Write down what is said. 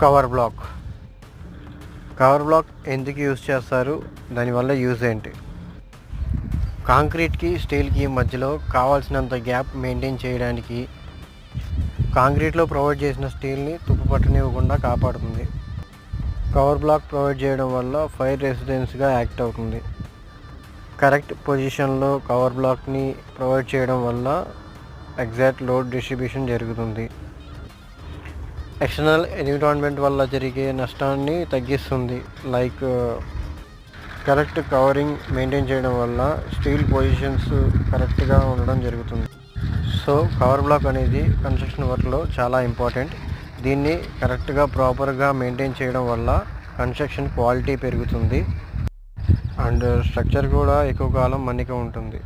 Cover block. Cover block ఎందుకు use చేస్తారు, దానివల్ల యూజ్ ఏంటి? కాంక్రీట్కి స్టీల్కి మధ్యలో కావాల్సినంత గ్యాప్ మెయింటైన్ చేయడానికి కాంక్రీట్లో ప్రొవైడ్ చేసిన స్టీల్ని తుప్పు పట్టనివ్వకుండా కాపాడుతుంది. కవర్ బ్లాక్ ప్రొవైడ్ చేయడం వల్ల ఫైర్ రెసిస్టెన్స్గా యాక్ట్ అవుతుంది. కరెక్ట్ పొజిషన్లో కవర్ బ్లాక్ని ప్రొవైడ్ చేయడం వల్ల ఎగ్జాక్ట్ లోడ్ డిస్ట్రిబ్యూషన్ జరుగుతుంది. ఎక్స్టర్నల్ ఎన్విరాన్మెంట్ వల్ల జరిగే నష్టాన్ని తగ్గిస్తుంది. లైక్ కరెక్ట్ కవరింగ్ మెయింటైన్ చేయడం వల్ల స్టీల్ పొజిషన్స్ కరెక్ట్గా ఉండడం జరుగుతుంది. సో కవర్ బ్లాక్ అనేది కన్స్ట్రక్షన్ వర్క్లో చాలా ఇంపార్టెంట్. దీన్ని కరెక్ట్గా ప్రాపర్గా మెయింటైన్ చేయడం వల్ల కన్స్ట్రక్షన్ క్వాలిటీ పెరుగుతుంది అండ్ స్ట్రక్చర్ కూడా ఎక్కువ కాలం మన్నిక ఉంటుంది.